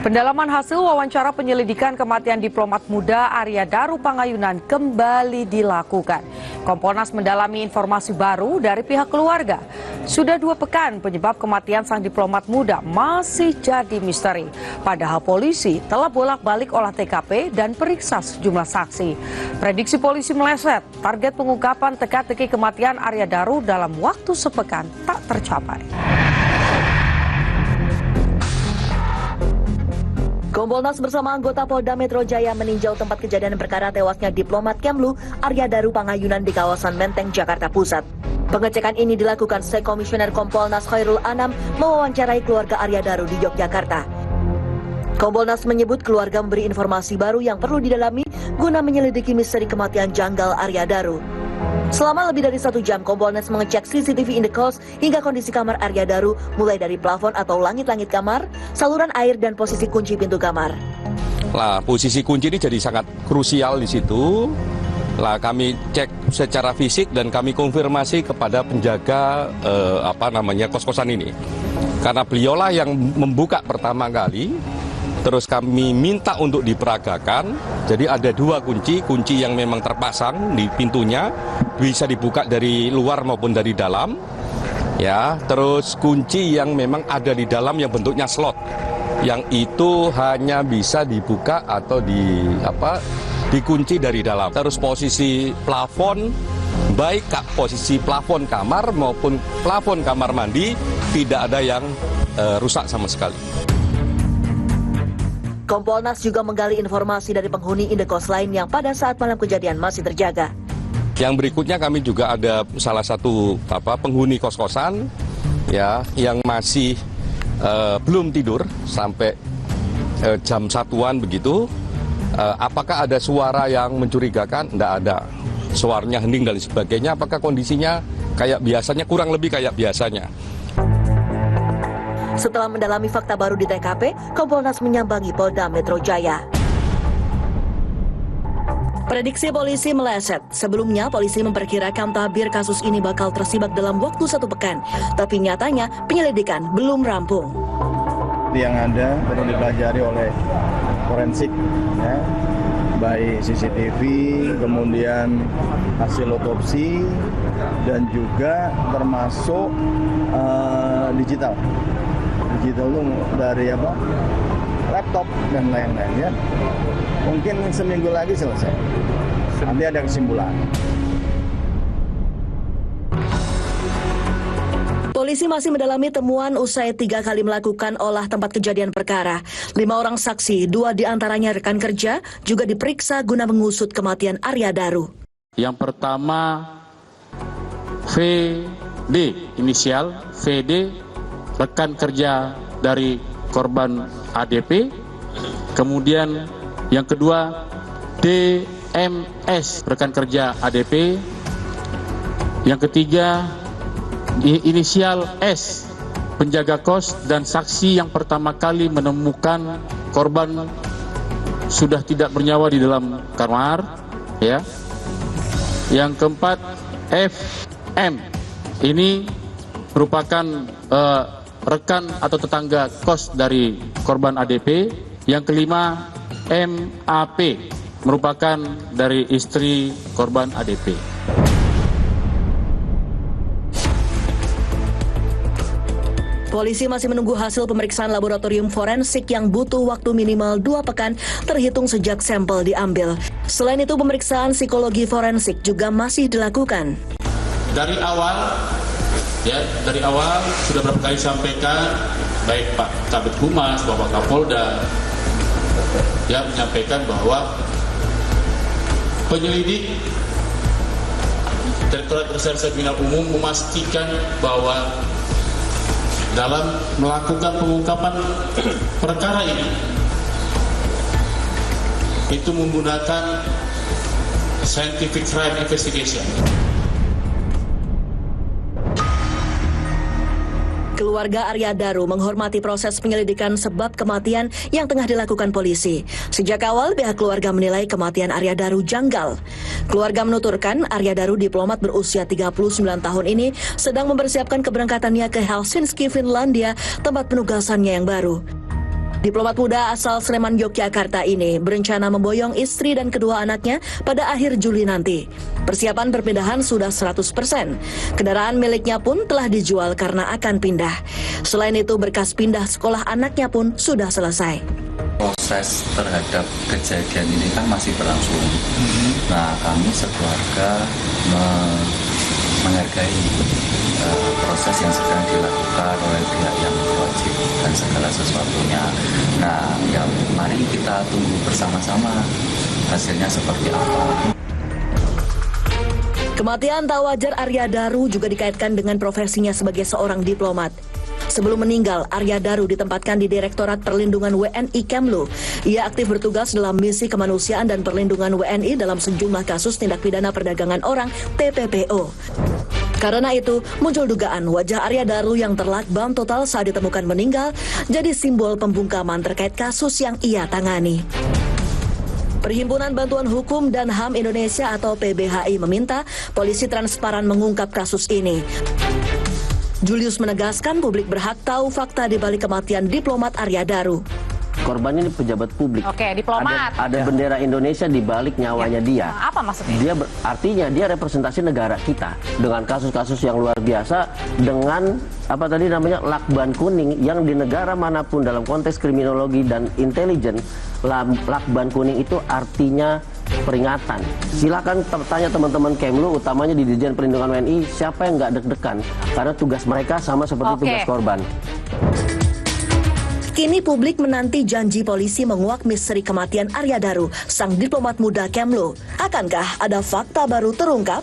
Pendalaman hasil wawancara penyelidikan kematian diplomat muda Arya Daru Pangayunan kembali dilakukan. Kompolnas mendalami informasi baru dari pihak keluarga. Sudah 2 pekan penyebab kematian sang diplomat muda masih jadi misteri. Padahal polisi telah bolak-balik olah TKP dan periksa sejumlah saksi. Prediksi polisi meleset, target pengungkapan teka-teki kematian Arya Daru dalam waktu sepekan tak tercapai. Kompolnas bersama anggota Polda Metro Jaya meninjau tempat kejadian perkara tewasnya diplomat Kemlu Arya Daru Pangayunan di kawasan Menteng, Jakarta Pusat. Pengecekan ini dilakukan setelah Komisioner Kompolnas Khairul Anam mewawancarai keluarga Arya Daru di Yogyakarta. Kompolnas menyebut keluarga memberi informasi baru yang perlu didalami guna menyelidiki misteri kematian janggal Arya Daru. Selama lebih dari 1 jam, Kompolnas mengecek CCTV in the kos hingga kondisi kamar Arya Daru, mulai dari plafon atau langit-langit kamar, saluran air, dan posisi kunci pintu kamar. Lah, posisi kunci ini jadi sangat krusial di situ. Lah, kami cek secara fisik dan kami konfirmasi kepada penjaga kos-kosan ini. Karena beliaulah yang membuka pertama kali. Terus kami minta untuk diperagakan, jadi ada 2 kunci yang memang terpasang di pintunya, bisa dibuka dari luar maupun dari dalam, ya. Terus kunci yang memang ada di dalam yang bentuknya slot, yang itu hanya bisa dibuka atau dikunci dari dalam. Terus posisi plafon, baik posisi plafon kamar maupun plafon kamar mandi, tidak ada yang rusak sama sekali. Kompolnas juga menggali informasi dari penghuni indekos lain yang pada saat malam kejadian masih terjaga. Yang berikutnya kami juga ada salah satu penghuni kos-kosan ya yang masih belum tidur sampai jam 1-an begitu. Apakah ada suara yang mencurigakan? Tidak ada. Suaranya hening dan sebagainya. Apakah kondisinya kayak biasanya, kurang lebih kayak biasanya? Setelah mendalami fakta baru di TKP, Kompolnas menyambangi Polda Metro Jaya. Prediksi polisi meleset. Sebelumnya, polisi memperkirakan tabir kasus ini bakal tersibak dalam waktu 1 pekan. Tapi nyatanya, penyelidikan belum rampung. Yang ada perlu dipelajari oleh forensik, ya. Baik CCTV, kemudian hasil otopsi, dan juga termasuk digital itu dari laptop dan lain-lain, ya. Mungkin seminggu lagi selesai. Nanti ada kesimpulan. Polisi masih mendalami temuan usai 3 kali melakukan olah tempat kejadian perkara. 5 orang saksi, 2 diantaranya rekan kerja, juga diperiksa guna mengusut kematian Arya Daru. Yang pertama, VD, inisial VD, rekan kerja dari korban ADP. Kemudian yang kedua, DMS, rekan kerja ADP. Yang ketiga, inisial S, penjaga kos dan saksi yang pertama kali menemukan korban sudah tidak bernyawa di dalam kamar, ya. Yang keempat, FM, ini merupakan rekan atau tetangga kos dari korban ADP. Yang kelima, MAP, merupakan dari istri korban ADP. Polisi masih menunggu hasil pemeriksaan laboratorium forensik yang butuh waktu minimal 2 pekan terhitung sejak sampel diambil. Selain itu, pemeriksaan psikologi forensik juga masih dilakukan. Dari awal sudah berapa kali sampaikan, baik Pak Kabid Humas, Bapak Kapolda, ya, menyampaikan bahwa penyelidik Direktorat Reserse Kriminal Umum memastikan bahwa dalam melakukan pengungkapan perkara ini itu menggunakan scientific crime investigation. Keluarga Arya Daru menghormati proses penyelidikan sebab kematian yang tengah dilakukan polisi. Sejak awal, pihak keluarga menilai kematian Arya Daru janggal. Keluarga menuturkan Arya Daru, diplomat berusia 39 tahun ini, sedang mempersiapkan keberangkatannya ke Helsinki, Finlandia, tempat penugasannya yang baru. Diplomat muda asal Sleman, Yogyakarta ini berencana memboyong istri dan kedua anaknya pada akhir Juli nanti. Persiapan perpindahan sudah 100%. Kendaraan miliknya pun telah dijual karena akan pindah. Selain itu, berkas pindah sekolah anaknya pun sudah selesai. Proses terhadap kejadian ini kan masih berlangsung. Nah, kami sekeluarga menghargai proses yang sedang dilakukan oleh pihak yang berwajib dan segala sesuatunya. Nah, ya mari kita tunggu bersama-sama hasilnya seperti apa. Kematian tak wajar Arya Daru juga dikaitkan dengan profesinya sebagai seorang diplomat. Sebelum meninggal, Arya Daru ditempatkan di Direktorat Perlindungan WNI Kemlu. Ia aktif bertugas dalam misi kemanusiaan dan perlindungan WNI dalam sejumlah kasus tindak pidana perdagangan orang (TPPO). Karena itu, muncul dugaan wajah Arya Daru yang terlakban total saat ditemukan meninggal jadi simbol pembungkaman terkait kasus yang ia tangani. Perhimpunan Bantuan Hukum dan HAM Indonesia atau PBHI meminta polisi transparan mengungkap kasus ini. Julius menegaskan publik berhak tahu fakta di balik kematian diplomat Arya Daru. Korban ini pejabat publik. Oke, diplomat. Ada bendera Indonesia di balik nyawanya dia. Apa maksudnya? Artinya dia representasi negara kita dengan kasus-kasus yang luar biasa, dengan lakban kuning yang di negara manapun dalam konteks kriminologi dan intelijen, lakban kuning itu artinya peringatan. Silakan tanya teman-teman Kemlu, utamanya di Dirjen Perlindungan WNI, siapa yang nggak deg-degan karena tugas mereka sama seperti tugas korban. Kini publik menanti janji polisi menguak misteri kematian Arya Daru, sang diplomat muda Kemlu. Akankah ada fakta baru terungkap?